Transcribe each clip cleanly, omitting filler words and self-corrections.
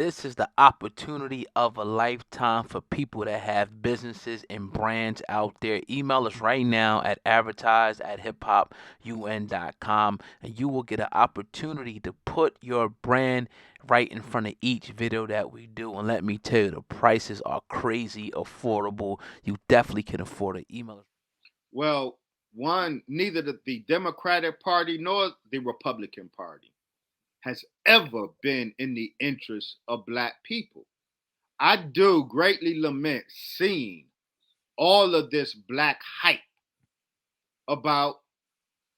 This is the opportunity of a lifetime for people that have businesses and brands out there. Email us right now at advertise at hiphopun.com and you will get an opportunity to put your brand right in front of each video that we do. And let me tell you, the prices are crazy affordable. You definitely can afford it. Email us. Well, one, neither the Democratic Party nor the Republican Party has ever been in the interest of black people. I do greatly lament seeing all of this black hype about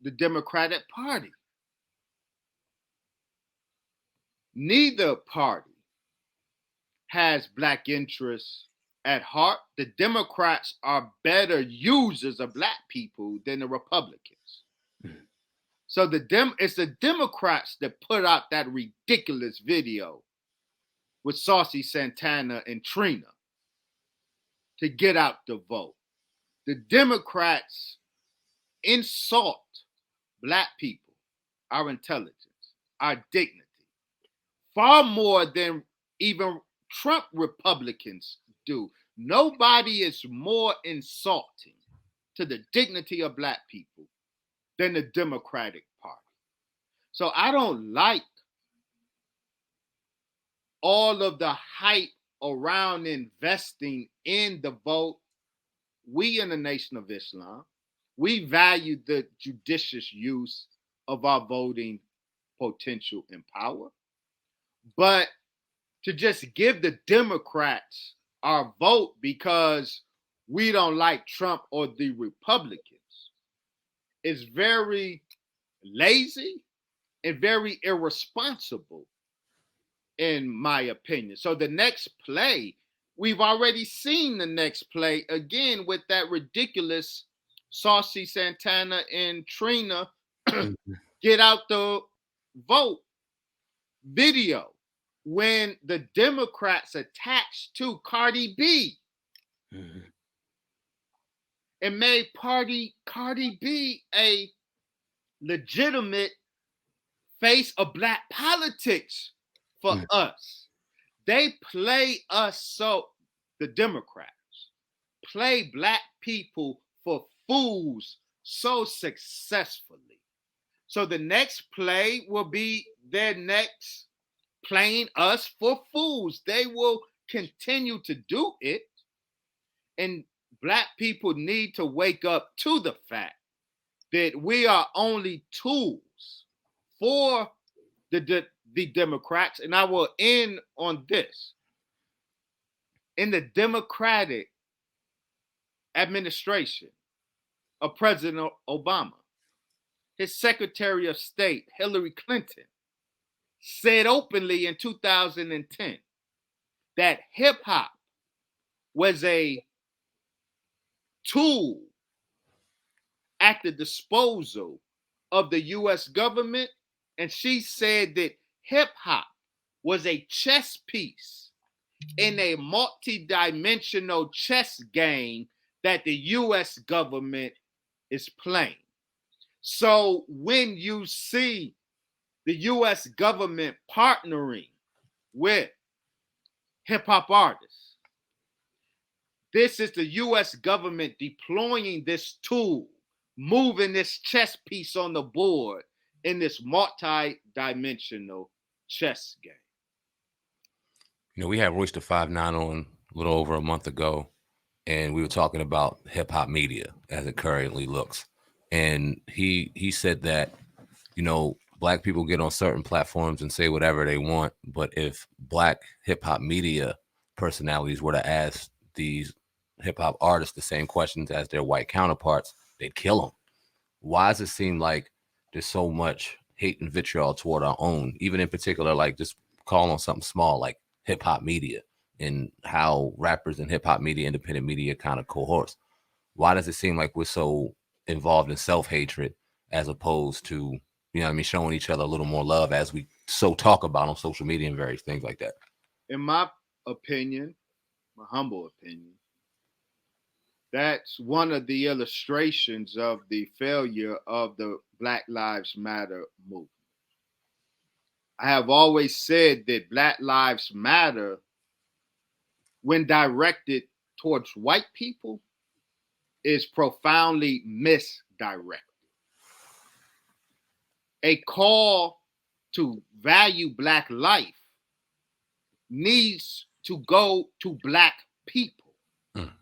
the Democratic Party. Neither party has black interests at heart. The Democrats are better users of black people than the Republicans. So it's the Democrats that put out that ridiculous video with Saucy Santana and Trina to get out the vote. The Democrats insult black people, our intelligence, our dignity, far more than even Trump Republicans do. Nobody is more insulting to the dignity of black people than the Democratic Party. So I don't like all of the hype around investing in the vote. We in the Nation of Islam, we value the judicious use of our voting potential and power. But to just give the Democrats our vote because we don't like Trump or the Republicans is very lazy and very irresponsible, in my opinion. So the next play, we've already seen the next play again with that ridiculous Saucy Santana and Trina get out the vote video when the Democrats attached to Cardi B and made Cardi B a legitimate face of black politics for us. They play us so, the Democrats play black people for fools so successfully. So the next play will be their next playing us for fools. They will continue to do it. And black people need to wake up to the fact that we are only tools for the Democrats. And I will end on this. In the Democratic administration of President Obama, his Secretary of State, Hillary Clinton, said openly in 2010 that hip hop was a tool at the disposal of the US government. And she said that hip hop was a chess piece in a multi-dimensional chess game that the US government is playing. So when you see the US government partnering with hip hop artists, this is the US government deploying this tool, moving this chess piece on the board in this multi-dimensional chess game. You know, we had Royce the 5'9" on a little over a month ago, and we were talking about hip hop media as it currently looks. And he said that, you know, black people get on certain platforms and say whatever they want, but if black hip hop media personalities were to ask these hip hop artists the same questions as their white counterparts, they'd kill them. Why does it seem like there's so much hate and vitriol toward our own, even in particular, like just call on something small like hip hop media and how rappers and hip hop media, independent media kind of cohorts? Why does it seem like we're so involved in self-hatred as opposed to, you know what I mean, showing each other a little more love as we so talk about on social media and various things like that? In my opinion, my humble opinion, that's one of the illustrations of the failure of the Black Lives Matter movement. I have always said that Black Lives Matter, when directed towards white people, is profoundly misdirected. A call to value Black life needs to go to Black people. Mm.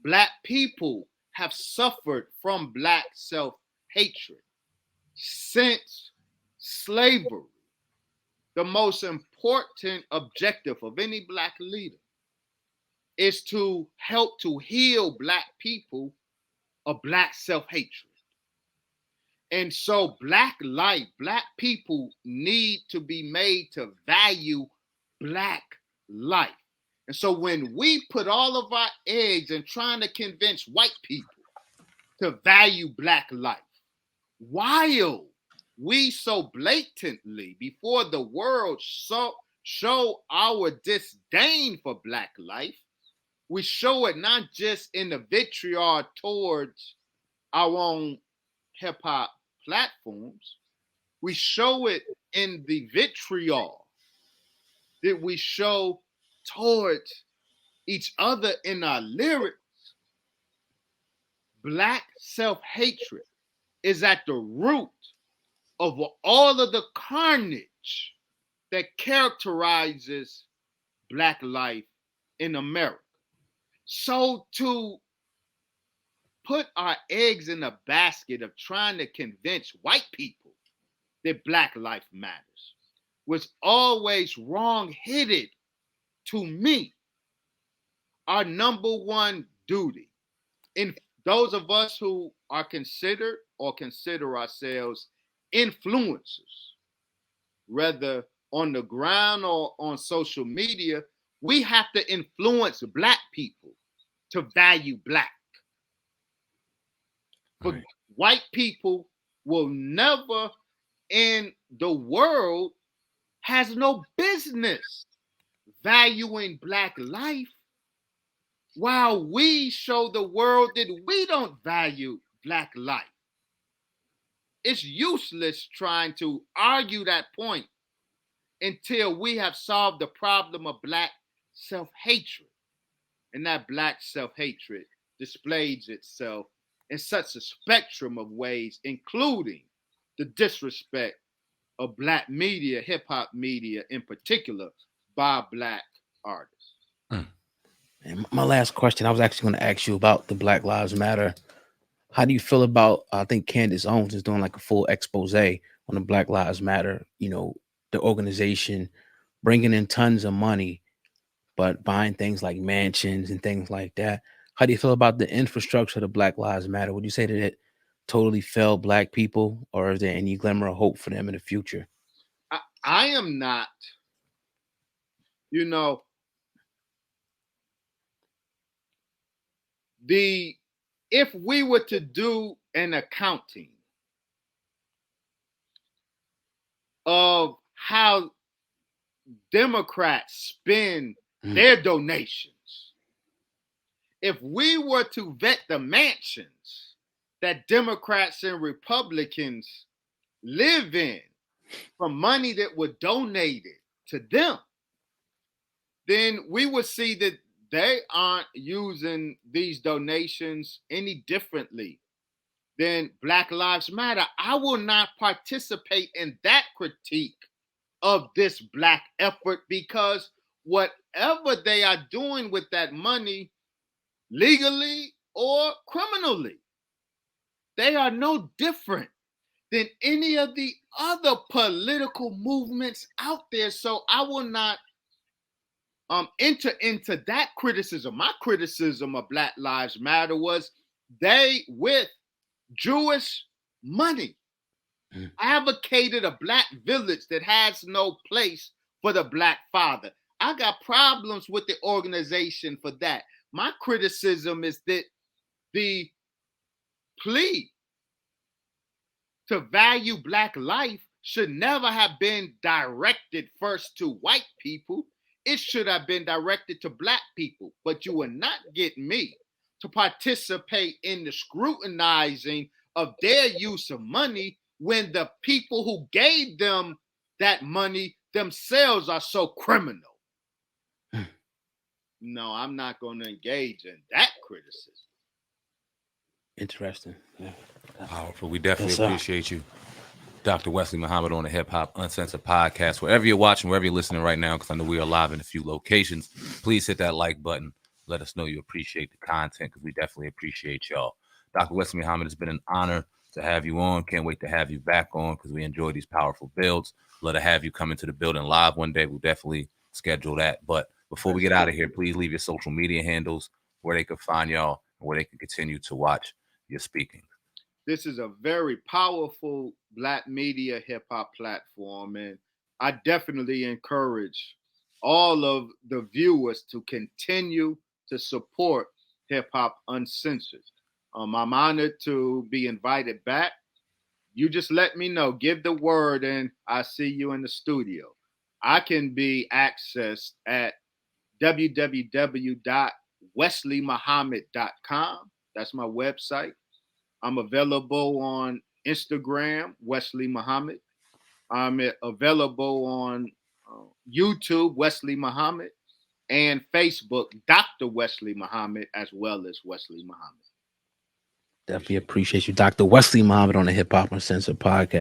Black people have suffered from Black self-hatred since slavery. The most important objective of any Black leader is to help to heal Black people of Black self-hatred. And so Black life, Black people need to be made to value Black life. And so when we put all of our eggs in trying to convince white people to value Black life, while we so blatantly before the world show our disdain for Black life, we show it not just in the vitriol towards our own hip-hop platforms, we show it in the vitriol that we show towards each other in our lyrics. Black self-hatred is at the root of all of the carnage that characterizes Black life in America. So to put our eggs in a basket of trying to convince white people that Black life matters was always wrong-headed to me. Our number one duty, in those of us who are considered or consider ourselves influencers, whether on the ground or on social media, we have to influence Black people to value Black. But Right. white people will never in the world has no business valuing Black life while we show the world that we don't value Black life. It's useless trying to argue that point until we have solved the problem of Black self-hatred. And that Black self-hatred displays itself in such a spectrum of ways, including the disrespect of Black media, hip-hop media in particular, by Black artists. And my last question, I was actually going to ask you about the Black Lives Matter. How do you feel about, I think Candace Owens is doing like a full expose on the Black Lives Matter, the organization bringing in tons of money, but buying things like mansions and things like that. How do you feel about the infrastructure of the Black Lives Matter? Would you say that it totally failed Black people, or is there any glimmer of hope for them in the future? I am not, if we were to do an accounting of how Democrats spend their donations, if we were to vet the mansions that Democrats and Republicans live in from money that was donated to them, then we would see that they aren't using these donations any differently than Black Lives Matter. I will not participate in that critique of this Black effort, because whatever they are doing with that money, legally or criminally, they are no different than any of the other political movements out there. So I will not enter into that criticism. My criticism of Black Lives Matter was they, with Jewish money, advocated a Black village that has no place for the Black father. I got problems with the organization for that. My criticism is that the plea to value Black life should never have been directed first to white people. It should have been directed to Black people. But you will not get me to participate in the scrutinizing of their use of money when the people who gave them that money themselves are so criminal. No, I'm not going to engage in that criticism. Interesting. Yeah. Powerful. We definitely appreciate you, Dr. Wesley Muhammad, on the Hip Hop Uncensored podcast. Wherever you're watching, wherever you're listening right now, because I know we are live in a few locations, please hit that like button. Let us know you appreciate the content, because we definitely appreciate y'all. Dr. Wesley Muhammad, it's been an honor to have you on. Can't wait to have you back on, because we enjoy these powerful builds. Love to have you come into the building live one day. We'll definitely schedule that. But before we get out of here, please leave your social media handles, where they can find y'all, and where they can continue to watch your speaking. This is a very powerful Black media hip hop platform, and I definitely encourage all of the viewers to continue to support Hip Hop Uncensored. I'm honored to be invited back. You just let me know, give the word, and I see you in the studio. I can be accessed at www.wesleymuhammad.com. That's my website. I'm available on Instagram, Wesley Muhammad. I'm available on YouTube, Wesley Muhammad, and Facebook, Dr. Wesley Muhammad, as well as Wesley Muhammad. Definitely appreciate you, Dr. Wesley Muhammad, on the Hip Hop Uncensored podcast.